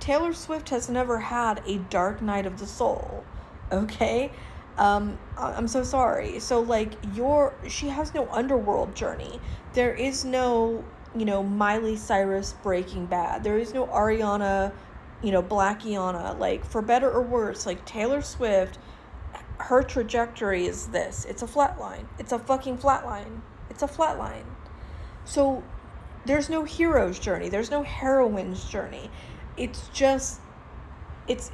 Taylor Swift has never had a dark night of the soul, okay? I'm so sorry. So, like, she has no underworld journey. There is no, Miley Cyrus Breaking Bad. There is no Ariana, Blackiana. Like, for better or worse, like, Taylor Swift, her trajectory is this. It's a flat line. It's a fucking flat line. It's a flat line. So, there's no hero's journey. There's no heroine's journey. It's just, it's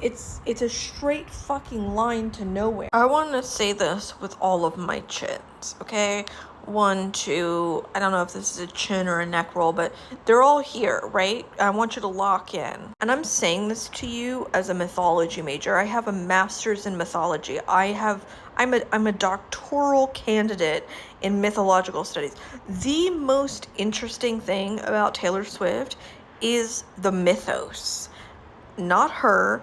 a straight fucking line to nowhere. I want to say this with all of my chins, okay? 1, 2, I don't know if this is a chin or a neck roll, but they're all here, right? I want you to lock in. And I'm saying this to you as a mythology major. I have a master's in mythology. I'm a doctoral candidate in mythological studies. The most interesting thing about Taylor Swift is the mythos. Not her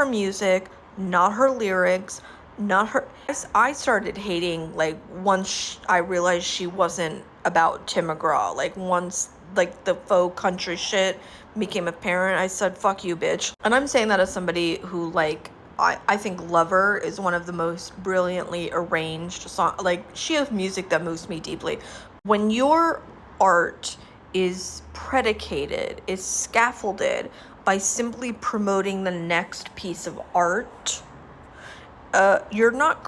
music, not her lyrics, not her. I started hating, like, once I realized she wasn't about Tim McGraw. Like, once, like, the faux country shit became apparent, I said, fuck you, bitch. And I'm saying that as somebody who, like, I think Lover is one of the most brilliantly arranged songs. Like, she has music that moves me deeply. When your art is predicated, is scaffolded by simply promoting the next piece of art, you're not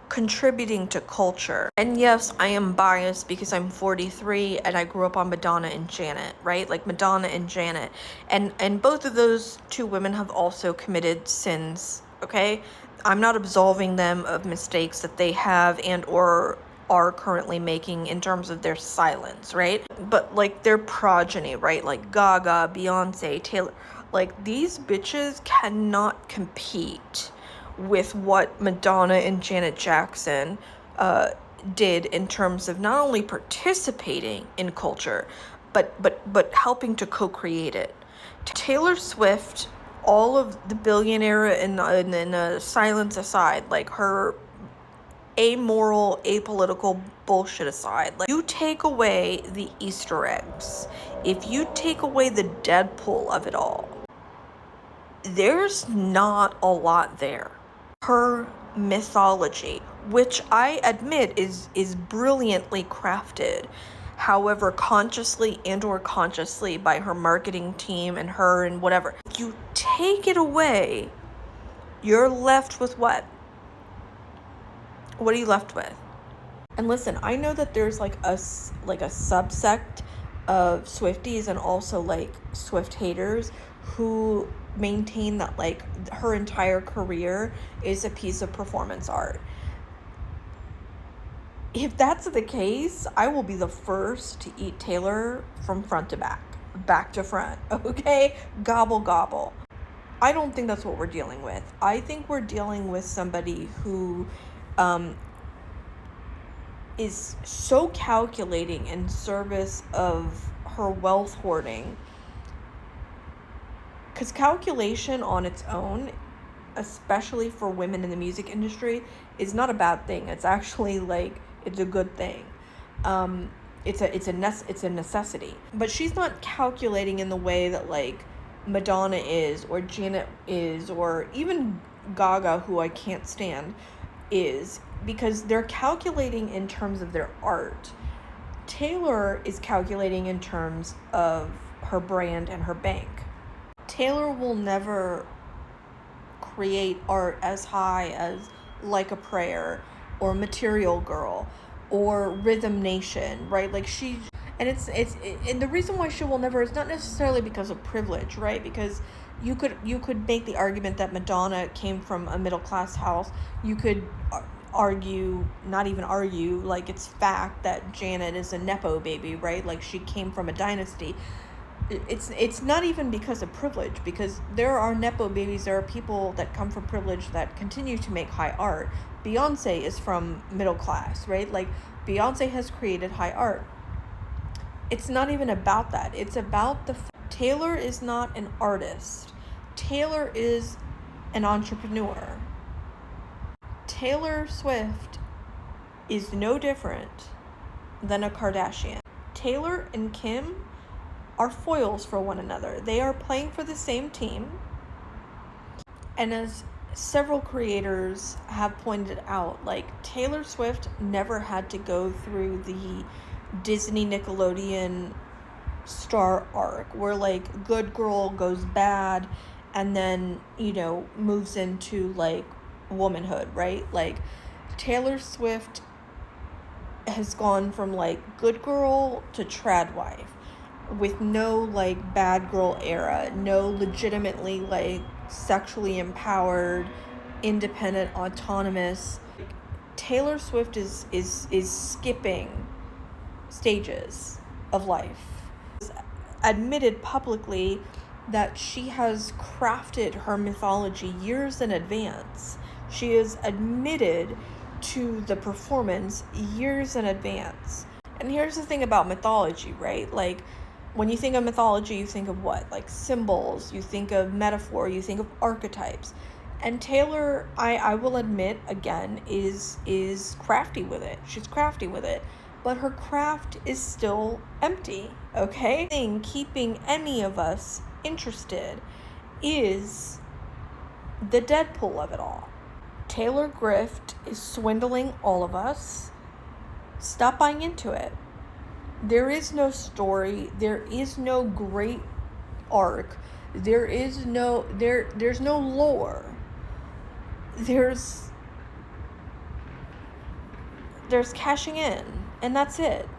contributing to culture. And yes, I am biased because I'm 43 and I grew up on Madonna and Janet, right? Like, Madonna and Janet. And both of those two women have also committed sins, okay? I'm not absolving them of mistakes that they have and or are currently making in terms of their silence, right? But, like, their progeny, right? Like Gaga, Beyonce, Taylor, like, these bitches cannot compete with what Madonna and Janet Jackson did in terms of not only participating in culture, but helping to co-create it. Taylor Swift, all of the billionaire and silence aside, like, her amoral, apolitical bullshit aside, like, you take away the Easter eggs, if you take away the Deadpool of it all, there's not a lot there. Her mythology, which I admit is brilliantly crafted, however, consciously and or consciously by her marketing team and her and whatever, you take it away, you're left with what? What are you left with? And listen, I know that there's like a subsect of Swifties and also, like, Swift haters who maintain that, like, her entire career is a piece of performance art. If that's the case, I will be the first to eat Taylor from front to back to front, okay? Gobble, gobble. I don't think that's what we're dealing with. I think we're dealing with somebody who is so calculating in service of her wealth hoarding. Because calculation on its own, especially for women in the music industry, is not a bad thing. It's actually, like, it's a good thing. It's a necessity. But she's not calculating in the way that, like, Madonna is, or Janet is, or even Gaga, who I can't stand, is, because they're calculating in terms of their art. Taylor is calculating in terms of her brand and her bank. Taylor will never create art as high as Like a Prayer or Material Girl or Rhythm Nation, right? Like, and the reason why she will never is not necessarily because of privilege, right? Because you could make the argument that Madonna came from a middle class house. You could argue, not even argue, like, it's fact that Janet is a Nepo baby, right? Like, she came from a dynasty. It's not even because of privilege, because there are Nepo babies, there are people that come from privilege that continue to make high art. Beyonce is from middle class, right? Like, Beyonce has created high art. It's not even about that. It's about Taylor is not an artist. Taylor is an entrepreneur. Taylor Swift is no different than a Kardashian. Taylor and Kim are foils for one another. They are playing for the same team. And as several creators have pointed out, like Taylor Swift never had to go through the Disney Nickelodeon star arc where like good girl goes bad and then, moves into like womanhood, right? Like Taylor Swift has gone from like good girl to trad wife with no like bad girl era, no legitimately like sexually empowered, independent, autonomous. Taylor Swift is skipping stages of life. Admitted publicly that she has crafted her mythology years in advance. She is admitted to the performance years in advance. And here's the thing about mythology, right? Like, when you think of mythology, you think of what? Like symbols, you think of metaphor, you think of archetypes. And Taylor, I will admit again, is crafty with it. She's crafty with it. But her craft is still empty, okay? The thing keeping any of us interested is the Deadpool of it all. Taylor Grift is swindling all of us. Stop buying into it. There is no story. There is no great arc. There's no lore. There's cashing in, and that's it.